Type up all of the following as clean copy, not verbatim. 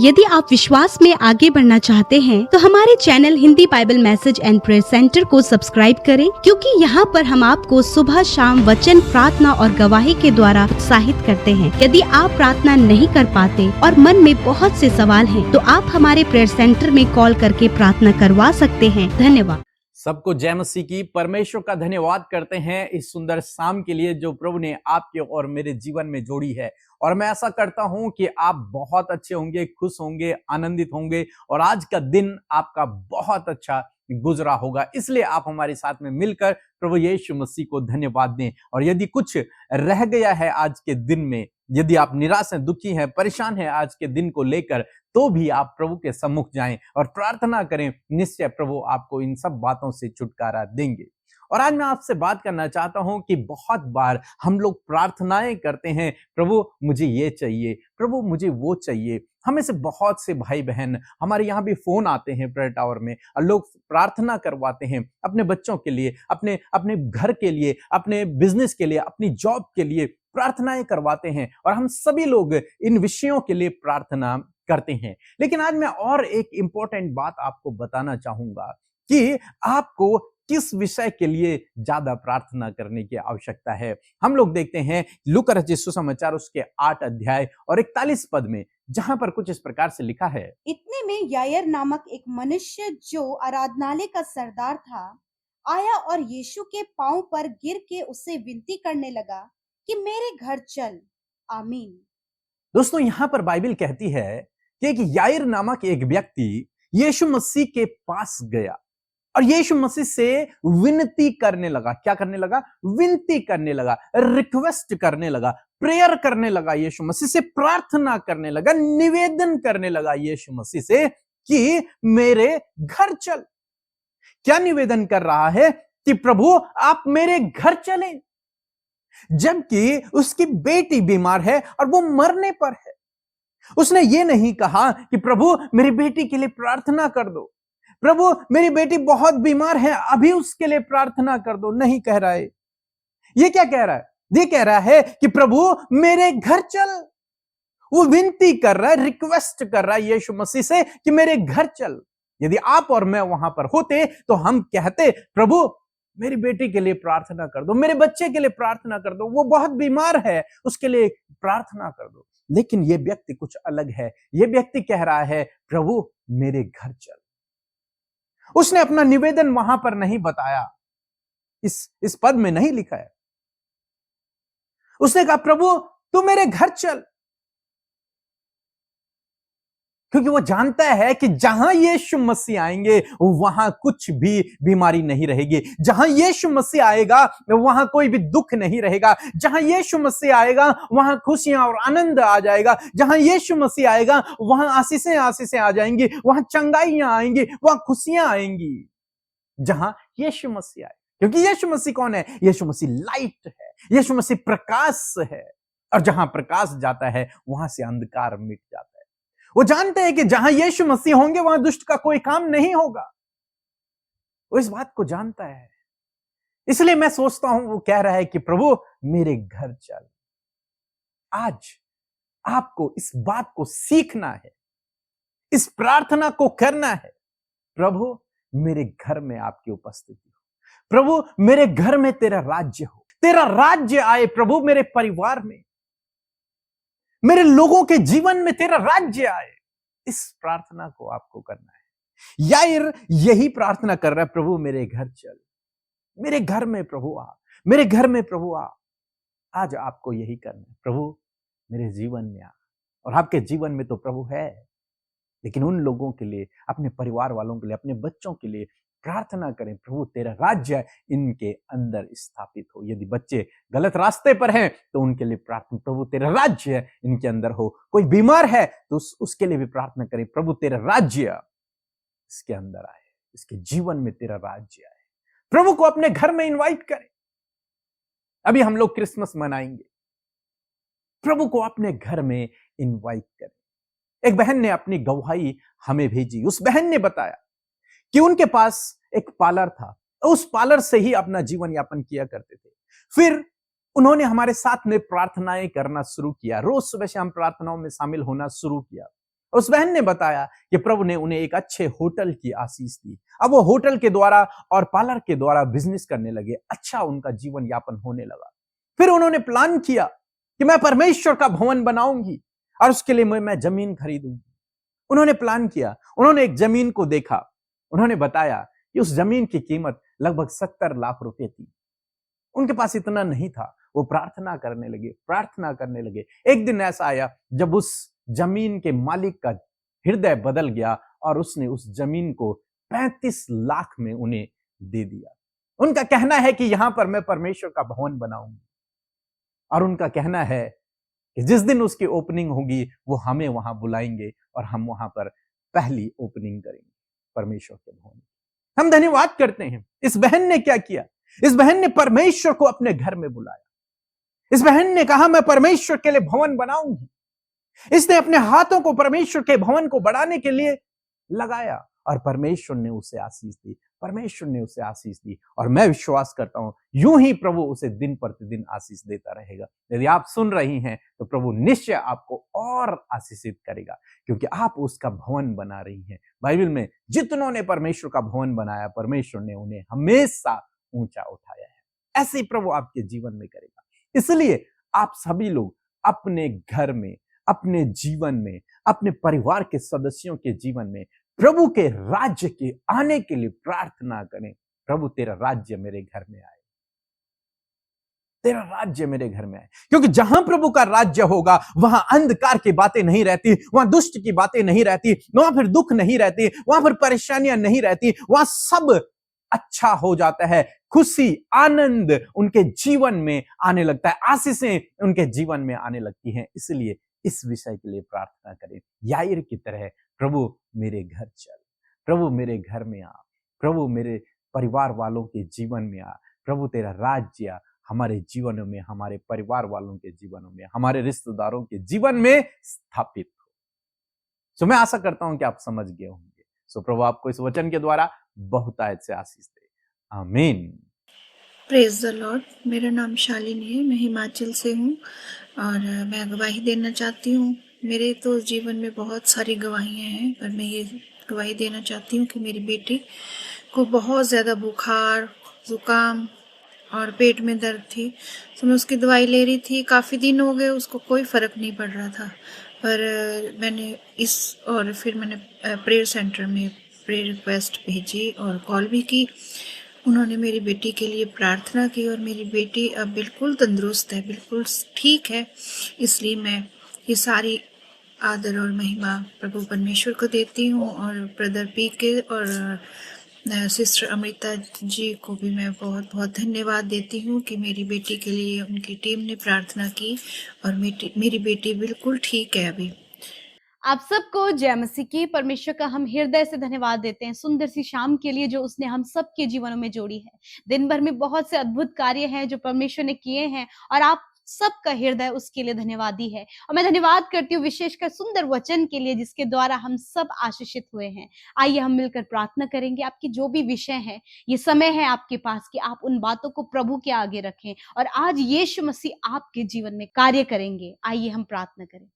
यदि आप विश्वास में आगे बढ़ना चाहते हैं तो हमारे channel Hindi Bible message and prayer centre को सब्सक्राइब करें, क्योंकि यहाँ पर हम आपको सुबह शाम वचन, प्रार्थना और गवाही के द्वारा उत्साहित करते हैं। यदि आप प्रार्थना नहीं कर पाते और मन में बहुत से सवाल हैं, तो आप हमारे प्रेयर सेंटर में कॉल करके प्रार्थना करवा सकते हैं। धन्यवाद। सबको जय मसीह की। परमेश्वर का धन्यवाद करते हैं इस सुंदर शाम के लिए जो प्रभु ने आपके और मेरे जीवन में जोड़ी है। और मैं ऐसा करता हूं कि आप बहुत अच्छे होंगे, खुश होंगे, आनंदित होंगे और आज का दिन आपका बहुत अच्छा गुजरा होगा। इसलिए आप हमारे साथ में मिलकर प्रभु यीशु मसीह को धन्यवाद दें। और यदि कुछ रह गया है आज के दिन में, यदि आप निराश हैं, दुखी हैं, परेशान हैं आज के दिन को लेकर, तो भी आप प्रभु के सम्मुख जाएं और प्रार्थना करें। निश्चय प्रभु आपको इन सब बातों से छुटकारा देंगे। और आज मैं आपसे बात करना चाहता हूं कि बहुत बार हम लोग प्रार्थनाएं करते हैं, प्रभु मुझे ये चाहिए, प्रभु मुझे वो चाहिए। हमें से बहुत से भाई बहन, हमारे यहाँ भी फोन आते हैं प्रेयर टावर में और लोग प्रार्थना करवाते हैं अपने बच्चों के लिए, अपने अपने घर के लिए, अपने बिजनेस के लिए, अपनी जॉब के लिए प्रार्थनाएं करवाते हैं। और हम सभी लोग इन विषयों के लिए प्रार्थना करते हैं। लेकिन आज मैं और एक इंपॉर्टेंट बात आपको बताना चाहूंगा कि आपको किस विषय के लिए ज्यादा प्रार्थना करने की आवश्यकता है। हम लोग देखते हैं लूका रचित सुसमाचार उसके 8 अध्याय और 41 पद में, जहां पर कुछ इस प्रकार से लिखा है। इतने में यायर नामक एक मनुष्य जो आराधनालय का सरदार था आया और यीशु के पांव पर गिर के उससे विनती करने लगा कि मेरे घर चल। आमीन। दोस्तों, यहां पर बाइबल कहती है कि एक यायर नामक एक व्यक्ति यीशु मसीह के पास गया और यीशु मसीह से विनती करने लगा। क्या करने लगा? विनती करने लगा, रिक्वेस्ट करने लगा, प्रेयर करने लगा, यीशु मसीह से प्रार्थना करने लगा, निवेदन करने लगा यीशु मसीह से कि मेरे घर चल। क्या निवेदन कर रहा है? कि प्रभु आप मेरे घर चलें। जबकि उसकी बेटी बीमार है और वो मरने पर है। उसने ये नहीं कहा कि प्रभु मेरी बेटी के लिए प्रार्थना कर दो, प्रभु मेरी बेटी बहुत बीमार है, अभी उसके लिए प्रार्थना कर दो। नहीं कह रहा है। ये क्या कह रहा है? ये कह रहा है कि प्रभु मेरे घर चल। वो विनती कर रहा है, रिक्वेस्ट कर रहा है यीशु मसीह से कि मेरे घर चल। यदि आप और मैं वहां पर होते तो हम कहते, प्रभु मेरी बेटी के लिए प्रार्थना कर दो, मेरे बच्चे के लिए प्रार्थना कर दो, वो बहुत बीमार है, उसके लिए प्रार्थना कर दो। लेकिन ये व्यक्ति कुछ अलग है। ये व्यक्ति कह रहा है, प्रभु मेरे घर चल। उसने अपना निवेदन वहां पर नहीं बताया, इस पद में नहीं लिखा है। उसने कहा, प्रभु तू मेरे घर चल, क्योंकि वो जानता है कि जहां यीशु मसीह आएंगे वहां कुछ भी बीमारी नहीं रहेगी। जहां यीशु मसीह आएगा वहां कोई भी दुख नहीं रहेगा। जहां यीशु मसीह आएगा वहां खुशियां और आनंद आ जाएगा। जहां यीशु मसीह आएगा वहां आशीषें आ जाएंगी, वहां चंगाइयां आएंगी, वहां खुशियां आएंगी। जहां यीशु मसीह आए, क्योंकि यीशु मसीह कौन है? यीशु मसीह लाइट है, यीशु मसीह प्रकाश है। और जहां प्रकाश जाता है वहां से अंधकार मिट जाता है। वो जानते हैं कि जहां यीशु मसीह होंगे वहां दुष्ट का कोई काम नहीं होगा। वो इस बात को जानता है। इसलिए मैं सोचता हूं वो कह रहा है कि प्रभु मेरे घर चल। आज आपको इस बात को सीखना है, इस प्रार्थना को करना है। प्रभु मेरे घर में आपकी उपस्थिति हो, प्रभु मेरे घर में तेरा राज्य हो, तेरा राज्य आए प्रभु मेरे परिवार में, मेरे लोगों के जीवन में तेरा राज्य आए। इस प्रार्थना को आपको करना है। यायर यही प्रार्थना कर रहा है, प्रभु मेरे घर चल, मेरे घर में प्रभु आ, मेरे घर में प्रभु आ। आज आपको यही करना है, प्रभु मेरे जीवन में आ। और आपके जीवन में तो प्रभु है, लेकिन उन लोगों के लिए, अपने परिवार वालों के लिए, अपने बच्चों के लिए प्रार्थना करें, प्रभु तेरा राज्य इनके अंदर स्थापित हो। यदि बच्चे गलत रास्ते पर हैं तो उनके लिए प्रार्थना, प्रभु तेरा राज्य इनके अंदर हो। कोई बीमार है तो उसके लिए भी प्रार्थना करें, प्रभु तेरा राज्य इसके अंदर आए, इसके जीवन में तेरा राज्य आए। प्रभु को अपने घर में इनवाइट करें। अभी हम लोग क्रिसमस मनाएंगे, प्रभु को अपने घर में इनवाइट करें। एक बहन ने अपनी गवाही हमें भेजी। उस बहन ने बताया कि उनके पास एक पार्लर था, उस पार्लर से ही अपना जीवन यापन किया करते थे। फिर उन्होंने हमारे साथ में प्रार्थनाएं करना शुरू किया। रोज सुबह शाम प्रार्थनाओं में शामिल होना शुरू किया उस बहन ने बताया कि प्रभु ने उन्हें एक अच्छे होटल की आशीष दी। अब वो होटल के द्वारा और पार्लर के द्वारा बिजनेस करने लगे। अच्छा उनका जीवन यापन होने लगा। फिर उन्होंने प्लान किया कि मैं परमेश्वर का भवन बनाऊंगी और उसके लिए मैं जमीन खरीदूंगी। उन्होंने प्लान किया, उन्होंने एक जमीन को देखा। उन्होंने बताया कि उस जमीन की कीमत लगभग 70 लाख रुपए थी। उनके पास इतना नहीं था। वो प्रार्थना करने लगे, प्रार्थना करने लगे। एक दिन ऐसा आया जब उस जमीन के मालिक का हृदय बदल गया और उसने उस जमीन को 35 लाख में उन्हें दे दिया। उनका कहना है कि यहां पर मैं परमेश्वर का भवन बनाऊंगी और उनका कहना है कि जिस दिन उसकी ओपनिंग होगी वो हमें वहां बुलाएंगे और हम वहां पर पहली ओपनिंग करेंगे परमेश्वर के भवन। हम धन्यवाद करते हैं। इस बहन ने क्या किया? इस बहन ने परमेश्वर को अपने घर में बुलाया। इस बहन ने कहा मैं परमेश्वर के लिए भवन बनाऊंगी। इसने अपने हाथों को परमेश्वर के भवन को बढ़ाने के लिए लगाया और परमेश्वर ने उसे आशीष दी। परमेश्वर ने उसे आशीष दी और मैं विश्वास करता हूं यूं ही प्रभु उसे दिन प्रतिदिन आशीष देता रहेगा। यदि आप सुन रही हैं तो प्रभु निश्चय आपको और आशीषित करेगा क्योंकि आप उसका भवन बना रही हैं। बाइबल में जितनों ने परमेश्वर का भवन बनाया परमेश्वर ने उन्हें हमेशा ऊंचा उठाया है। ऐसे ही प्रभु आपके जीवन में करेगा। इसलिए आप सभी लोग अपने घर में, अपने जीवन में, अपने परिवार के सदस्यों के जीवन में प्रभु के राज्य के आने के लिए प्रार्थना करें। प्रभु तेरा राज्य मेरे घर में आए, तेरा राज्य मेरे घर में आए। क्योंकि जहां प्रभु का राज्य होगा वहां अंधकार की बातें नहीं रहती, वहां दुष्ट की बातें नहीं रहती, वहां फिर दुख नहीं रहती, वहां फिर परेशानियां नहीं रहती। वहां सब अच्छा हो जाता है। खुशी, आनंद उनके जीवन में आने लगता है, आशीषें उनके जीवन में आने लगती हैं। इसलिए इस विषय के लिए प्रार्थना करें याईर की तरह, प्रभु मेरे घर चल, प्रभु मेरे घर में आ, प्रभु मेरे परिवार वालों के जीवन में आ, प्रभु तेरा राज्य हमारे जीवनों में, हमारे परिवार वालों के जीवनों में, हमारे रिश्तेदारों के जीवन में स्थापित हो। सो मैं आशा करता हूं कि आप समझ गए होंगे। सो प्रभु आपको इस वचन के द्वारा बहुतायत से आशीष दे। आमीन। Praise the Lord. मेरा नाम शालिनी है, मैं हिमाचल से हूँ और मैं गवाही देना चाहती हूँ। मेरे तो जीवन में बहुत सारी गवाहियाँ हैं पर मैं ये गवाही देना चाहती हूँ कि मेरी बेटी को बहुत ज़्यादा बुखार, ज़ुकाम और पेट में दर्द थी। तो मैं उसकी दवाई ले रही थी, काफ़ी दिन हो गए, उसको कोई फ़र्क नहीं पड़ रहा था। पर मैंने फिर मैंने प्रेयर सेंटर में प्रेयर रिक्वेस्ट भेजी और कॉल भी की। उन्होंने मेरी बेटी के लिए प्रार्थना की और मेरी बेटी अब बिल्कुल तंदुरुस्त है, बिल्कुल ठीक है। इसलिए मैं ये सारी आदर और महिमा प्रभु परमेश्वर को देती हूँ और ब्रदर पी के और सिस्टर अमृता जी को भी मैं बहुत बहुत धन्यवाद देती हूँ कि मेरी बेटी के लिए उनकी टीम ने प्रार्थना की और मेरी बेटी बिल्कुल ठीक है अभी। आप सबको जय मसीह की। परमेश्वर का हम हृदय से धन्यवाद देते हैं सुंदर सी शाम के लिए जो उसने हम सबके जीवनों में जोड़ी है। दिन भर में बहुत से अद्भुत कार्य हैं जो परमेश्वर ने किए हैं और आप सबका हृदय उसके लिए धन्यवादी है। और मैं धन्यवाद करती हूँ विशेषकर सुंदर वचन के लिए जिसके द्वारा हम सब आशीषित हुए हैं। आइए हम मिलकर प्रार्थना करेंगे। आपकी जो भी विषय है, ये समय है आपके पास कि आप उन बातों को प्रभु के आगे रखें और आज यीशु मसीह आपके जीवन में कार्य करेंगे। आइए हम प्रार्थना करें।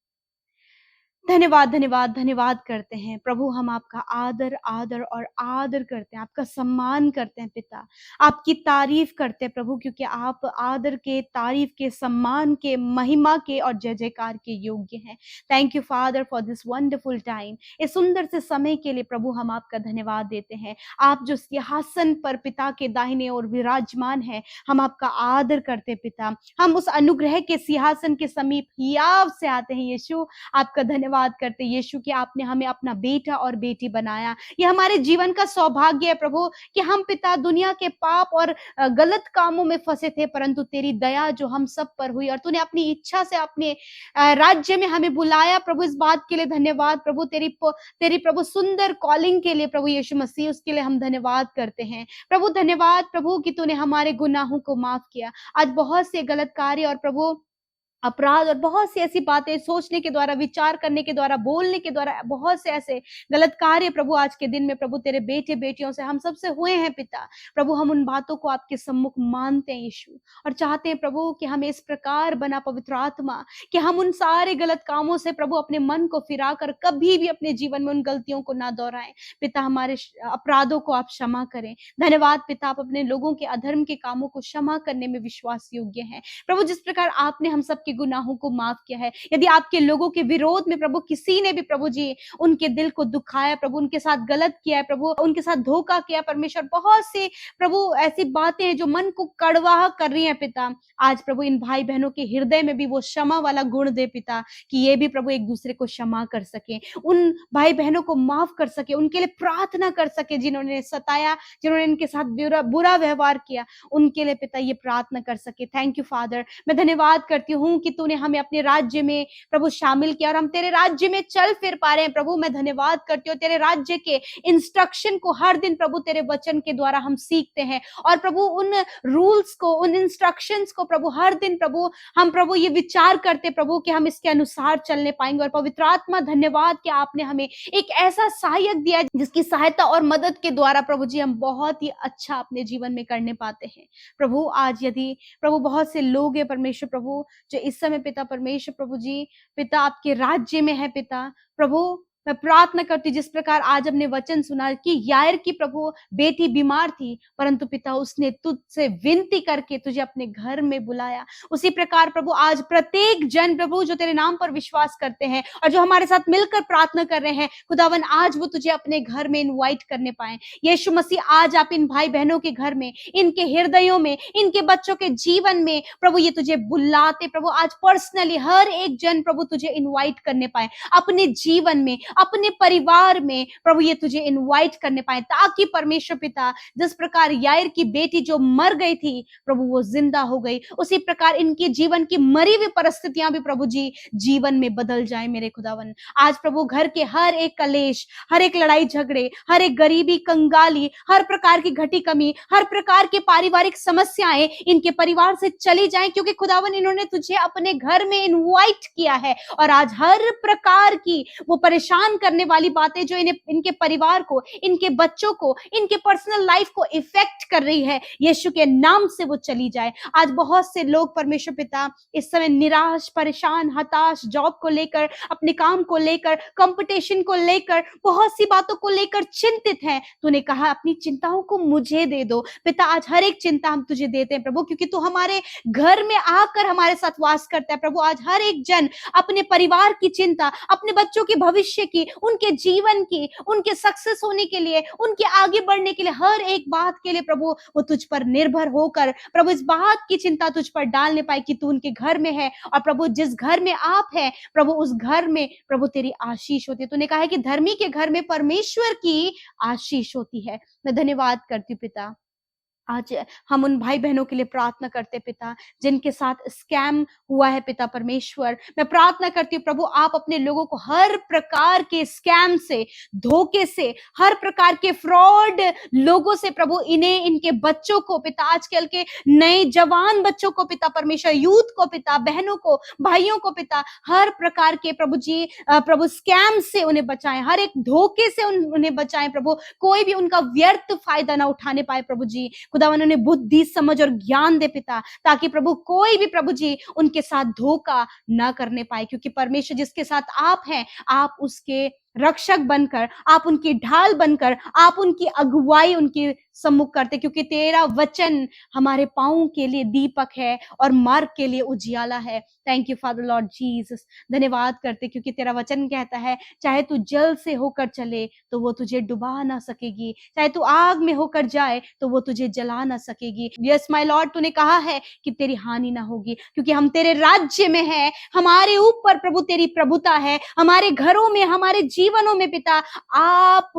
धन्यवाद धन्यवाद धन्यवाद करते हैं प्रभु। हम आपका आदर आदर और आदर करते हैं, आपका सम्मान करते हैं पिता, आपकी तारीफ करते हैं प्रभु, क्योंकि आप आदर के, तारीफ के, सम्मान के, महिमा के और जय जयकार के योग्य हैं। Thank you father for this wonderful time. इस सुंदर से समय के लिए प्रभु हम आपका धन्यवाद देते हैं। आप जो सिंहासन पर पिता के दाहिने ओर विराजमान है, हम आपका आदर करते हैं पिता। हम उस अनुग्रह के सिंहासन के समीप हियाव से आते हैं यीशु, आपका धन्यवाद करते यीशु कि आपने हमें अपना बेटा और बेटी बनाया। ये हमारे जीवन का सौभाग्य है प्रभु कि हम पिता दुनिया के पाप और गलत कामों में फंसे थे, परंतु तेरी दया जो हम सब पर हुई और तूने अपनी इच्छा से अपने राज्य में हमें बुलाया प्रभु। इस बात के लिए धन्यवाद प्रभु। तेरी प्रभु सुंदर कॉलिंग के लिए प्रभु यीशु मसीह, उसके लिए हम धन्यवाद करते हैं प्रभु। धन्यवाद प्रभु कि तूने हमारे गुनाहों को माफ किया। आज बहुत से गलत कार्य और प्रभु अपराध और बहुत सी ऐसी बातें सोचने के द्वारा, विचार करने के द्वारा, बोलने के द्वारा, बहुत से ऐसे गलत कार्य प्रभु आज के दिन में प्रभु तेरे बेटे बेटियों से, हम सबसे हुए हैं पिता। प्रभु हम उन बातों को आपके सम्मुख मानते हैं यीशु, और चाहते हैं प्रभु कि हमें इस प्रकार बना पवित्र आत्मा कि हम उन सारे गलत कामों से प्रभु अपने मन को फिरा कर कभी भी अपने जीवन में उन गलतियों को ना दोहराएं। पिता हमारे अपराधों को आप क्षमा करें। धन्यवाद पिता, आप अपने लोगों के अधर्म के कामों को क्षमा करने में विश्वास योग्य हैं। प्रभु जिस प्रकार आपने हम सबके गुनाहों को माफ किया है, यदि आपके लोगों के विरोध में प्रभु किसी ने भी प्रभु जी उनके दिल को दुखाया, प्रभु उनके साथ गलत किया है, प्रभु उनके साथ धोखा किया, परमेश्वर बहुत सी प्रभु ऐसी बातें हैं जो मन को कड़वा कर रही हैं पिता, आज प्रभु इन भाई बहनों के हृदय में भी वो क्षमा वाला गुण दे पिता, कि ये भी प्रभु एक दूसरे को क्षमा कर सके, उन भाई बहनों को माफ कर सके, उनके लिए प्रार्थना कर सके जिन्होंने सताया, जिन्होंने इनके साथ बुरा व्यवहार किया, उनके लिए पिता ये प्रार्थना कर सके। थैंक यू फादर, मैं धन्यवाद करती हूँ कि तूने हमें अपने राज्य में प्रभु शामिल किया और हम तेरे राज्य में चल फिर पा रहे हैं। प्रभु मैं धन्यवाद करती हूँ, तेरे राज्य के इंस्ट्रक्शन को हर दिन प्रभु तेरे वचन के द्वारा हम सीखते हैं, और प्रभु उन रूल्स को, उन इंस्ट्रक्शंस को प्रभु हर दिन प्रभु हम प्रभु ये विचार करते प्रभु कि हम इसके अनुसार चलने पाएंगे। और पवित्र आत्मा धन्यवाद कि आपने हमें एक ऐसा सहायक दिया जिसकी सहायता और मदद के द्वारा प्रभु जी हम बहुत ही अच्छा अपने जीवन में करने पाते हैं। प्रभु आज यदि प्रभु बहुत से लोग हैं परमेश्वर प्रभु जो इस समय पिता परमेश्वर प्रभु जी पिता आपके राज्य में है पिता, प्रभु मैं प्रार्थना करती जिस प्रकार आज हमने वचन सुना कि यायर की प्रभु बेटी बीमार थी, परंतु पिता उसने तुझसे विनती करके तुझे अपने घर में बुलाया, उसी प्रकार प्रभु आज प्रत्येक जन प्रभु जो तेरे नाम पर विश्वास करते हैं और जो हमारे साथ मिलकर प्रार्थना कर रहे हैं खुदावन, आज वो तुझे अपने घर में इनवाइट करने पाए। यीशु मसीह आज आप इन भाई बहनों के घर में, इनके हृदयों में, इनके बच्चों के जीवन में प्रभु ये तुझे बुलाते प्रभु, आज पर्सनली हर एक जन प्रभु तुझे इनवाइट करने पाए अपने जीवन में, अपने परिवार में प्रभु ये तुझे इनवाइट करने पाए, ताकि परमेश्वर पिता जिस प्रकार यायर की बेटी जो मर गई थी प्रभु वो जिंदा हो गई, उसी प्रकार इनके जीवन की मरी हुई परिस्थितियां भी प्रभु जी जीवन में बदल जाए मेरे खुदावन। आज प्रभु घर के हर एक कलेश, हर एक लड़ाई झगड़े, हर एक गरीबी कंगाली, हर प्रकार की घटी कमी, हर प्रकार की पारिवारिक समस्याएं इनके परिवार से चली जाएं, क्योंकि खुदावन इन्होंने तुझे अपने घर में इनवाइट किया है। और आज हर प्रकार की वो परेशान करने वाली बातें जो इन्हें, इनके परिवार को, इनके बच्चों को, इनके पर्सनल लाइफ को इफेक्ट कर रही है, यीशु के नाम से वो चली जाए। आज बहुत से लोग परमेश्वर पिता इस समय निराश, परेशान, हताश, जॉब को लेकर, अपने काम को लेकर, कंपटीशन को लेकर, बहुत सी बातों को लेकर चिंतित हैं। तूने कहा अपनी चिंताओं को मुझे दे दो पिता, आज हर एक चिंता हम तुझे देते हैं प्रभु, क्योंकि तू हमारे घर में आकर हमारे साथ वास करता है प्रभु। आज हर एक जन अपने परिवार की चिंता, अपने बच्चों के भविष्य की, उनके जीवन की, उनके सक्सेस होने के लिए, उनके आगे बढ़ने के लिए, हर एक बात के लिए प्रभु वो तुझ पर निर्भर होकर प्रभु इस बात की चिंता तुझ पर डालने पाए कि तू उनके घर में है, और प्रभु जिस घर में आप है प्रभु उस घर में प्रभु तेरी आशीष होती है। तूने कहा है कि धर्मी के घर में परमेश्वर की आशीष होती है। मैं धन्यवाद करती हूँ पिता, आज हम उन भाई बहनों के लिए प्रार्थना करते पिता जिनके साथ स्कैम हुआ है पिता परमेश्वर, मैं प्रार्थना करती हूँ प्रभु आप अपने लोगों को हर प्रकार के स्कैम से, धोखे से, हर प्रकार के फ्रॉड लोगों से प्रभु इन्हें, इनके बच्चों को पिता, आजकल के नए जवान बच्चों को पिता परमेश्वर, यूथ को पिता, बहनों को, भाइयों को पिता, हर प्रकार के प्रभु जी प्रभु स्कैम से उन्हें बचाएं, हर एक धोखे से उन्हें बचाएं प्रभु, कोई भी उनका व्यर्थ फायदा ना उठाने पाए प्रभु जी। खुदावन उन्हें बुद्धि, समझ और ज्ञान दे पिता, ताकि प्रभु कोई भी प्रभु जी उनके साथ धोखा ना करने पाए, क्योंकि परमेश्वर जिसके साथ आप हैं, आप उसके रक्षक बनकर, आप उनकी ढाल बनकर, आप उनकी अगुवाई उनके सम्मुख करते, क्योंकि तेरा वचन हमारे पांवों के लिए दीपक है और मार्ग के लिए उजियाला है। Thank you father Lord Jesus, धन्यवाद करते क्योंकि तेरा वचन कहता है चाहे तू जल से होकर चले तो वो तुझे डुबा ना सकेगी, चाहे तू आग में होकर जाए तो वो तुझे जला ना सकेगी। यस माय लॉर्ड, तूने कहा है कि तेरी हानि ना होगी, क्योंकि हम तेरे राज्य में हैं, हमारे ऊपर प्रभु तेरी प्रभुता है, हमारे घरों में, हमारे जीवनों में पिता आप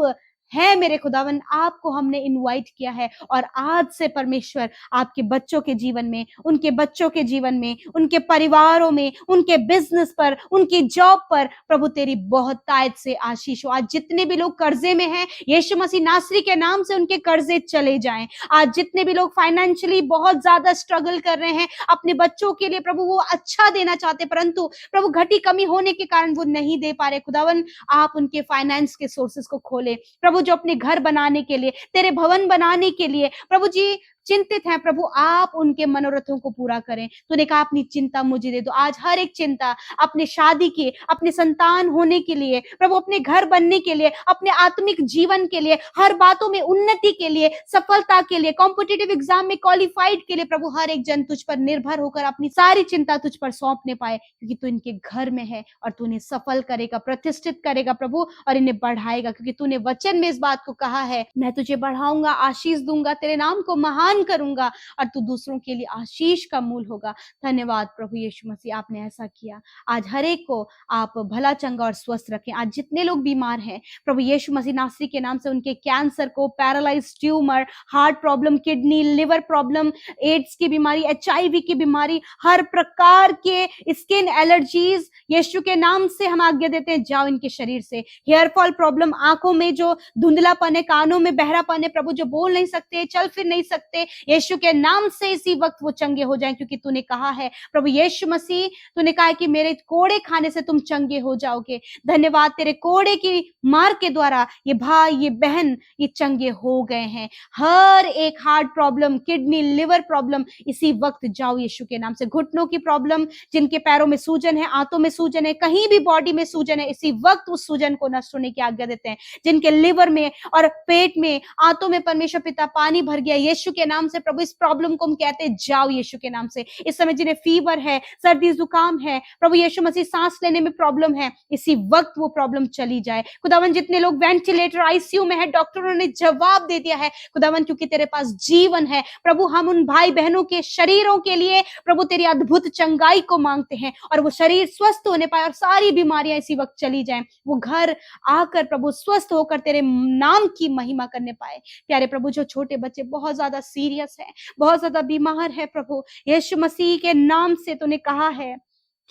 है मेरे खुदावन, आपको हमने इनवाइट किया है और आज से परमेश्वर आपके बच्चों के जीवन में, उनके बच्चों के जीवन में, उनके परिवारों में, उनके बिजनेस पर, उनकी जॉब पर प्रभु तेरी बहुत तायत से आशीष हो। आज जितने भी लोग कर्जे में हैं, यीशु मसीह नासरी के नाम से उनके कर्जे चले जाएं। आज जितने भी लोग फाइनेंशियली बहुत ज्यादा स्ट्रगल कर रहे हैं, अपने बच्चों के लिए प्रभु वो अच्छा देना चाहते, परंतु प्रभु घटी कमी होने के कारण वो नहीं दे पा रहे, खुदावन आप उनके फाइनेंस के सोर्सेस को खोले। प्रभु जो अपने घर बनाने के लिए, तेरे भवन बनाने के लिए प्रभु जी चिंतित हैं, प्रभु आप उनके मनोरथों को पूरा करें। तूने कहा अपनी चिंता मुझे दे दो। आज हर एक चिंता अपने शादी की, अपने संतान होने के लिए, प्रभु अपने घर बनने के लिए, अपने आत्मिक जीवन के लिए, हर बातों में उन्नति के लिए, सफलता के लिए, कॉम्पिटिटिव एग्जाम में क्वालिफाइड के लिए, प्रभु हर एक जन तुझ पर निर्भर होकर अपनी सारी चिंता तुझ पर सौंपने पाए, क्योंकि तू इनके घर में है और तू इन्हें सफल करेगा, प्रतिष्ठित करेगा प्रभु, और इन्हें बढ़ाएगा, क्योंकि तूने वचन में इस बात को कहा है, मैं तुझे बढ़ाऊंगा, आशीष दूंगा, तेरे नाम को महान करूंगा और तू दूसरों के लिए आशीष का मूल होगा। धन्यवाद प्रभु यीशु मसीह, आपने ऐसा किया। आज हर एक को आप भला चंगा और स्वस्थ रखें। आज जितने लोग बीमार हैं प्रभु यीशु मसीह नासरी के नाम से उनके कैंसर को, paralyse tumour, heart problem, kidney, liver problem, AIDS की बीमारी, HIV की बीमारी, हर प्रकार के स्किन एलर्जीज यीशु के नाम से हम आज्ञा देते हैं, जाओ इनके शरीर से। हेयर फॉल प्रॉब्लम, आंखों में जो धुंधलापन है, कानों में बहरापन है, प्रभु जो बोल नहीं सकते, चल फिर नहीं सकते, यीशु के नाम से इसी वक्त वो चंगे हो जाएं, क्योंकि तूने कहा है प्रभु यीशु मसीह, तूने कहा है कि मेरे कोड़े खाने से तुम चंगे हो जाओगे। धन्यवाद, तेरे कोड़े की मार के द्वारा ये भाई, ये बहन, ये चंगे हो गए हैं। हर एक heart problem, kidney, liver problem इसी वक्त जाओ यीशु के नाम से। घुटनों की प्रॉब्लम, जिनके पैरों में सूजन है, आंतों में सूजन है, कहीं भी बॉडी में सूजन है, इसी वक्त उस सूजन को नष्ट होने की आज्ञा देते हैं। जिनके लिवर में और पेट में, आंतों में परमेश्वर पिता पानी भर गया, यीशु के नाम से प्रभु इस प्रॉब्लम को हम कहते हैं जाओ यीशु के नाम से। इस समय जिन्हें फीवर है, सर्दी जुकाम है, प्रभु यीशु मसीह सांस लेने में प्रॉब्लम है, इसी वक्त वो प्रॉब्लम चली जाए। खुदावन जितने लोग वेंटिलेटर, ICU में है, डॉक्टरों ने जवाब दे दिया है खुदावन, क्योंकि तेरे पास जीवन है प्रभु। हम उन भाई बहनों के शरीरों के लिए प्रभु तेरी अद्भुत चंगाई को मांगते हैं, और वो शरीर स्वस्थ होने पाए और सारी बीमारियां इसी वक्त चली जाएं। वो घर आकर प्रभु स्वस्थ होकर तेरे नाम की महिमा करने पाए। प्यारे प्रभु, जो छोटे बच्चे बहुत ज्यादा सीरियस है, बहुत ज्यादा बीमार है, प्रभु यीशु मसीह के नाम से तूने कहा है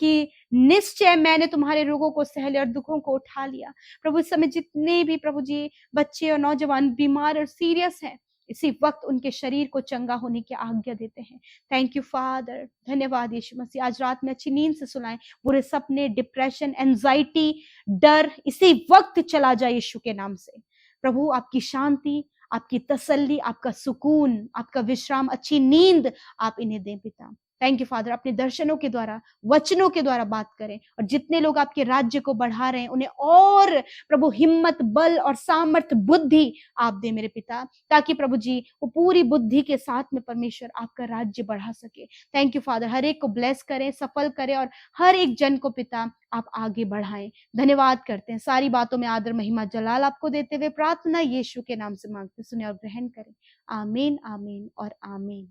कि निश्चय मैंने तुम्हारे रोगों को सह लिया और दुखों को उठा लिया। प्रभु इस समय जितने भी प्रभु जी बच्चे और नौजवान बीमार और सीरियस हैं, इसी वक्त उनके शरीर को चंगा होने की आज्ञा देते हैं। थैंक यू फादर, धन्यवाद यीशु मसीह। आज रात में अच्छी नींद से सुलाएं, बुरे सपने, डिप्रेशन, एंजाइटी, डर इसी वक्त चला जाए यीशु के नाम से। प्रभु आपकी शांति, आपकी तसल्ली, आपका सुकून, आपका विश्राम, अच्छी नींद आप इन्हें दें पिता। थैंक यू फादर, अपने दर्शनों के द्वारा, वचनों के द्वारा बात करें, और जितने लोग आपके राज्य को बढ़ा रहे हैं उन्हें और प्रभु हिम्मत, बल और सामर्थ, बुद्धि आप दे मेरे पिता, ताकि प्रभु जी वो पूरी बुद्धि के साथ में परमेश्वर आपका राज्य बढ़ा सके। थैंक यू फादर, हर एक को ब्लेस करें, सफल करें, और हर एक जन को पिता आप आगे बढ़ाएं। धन्यवाद करते हैं, सारी बातों में आदर, महिमा, जलाल आपको देते हुए प्रार्थना यीशु के नाम से मांगते, सुने और ग्रहण करें। आमीन, आमीन और आमीन।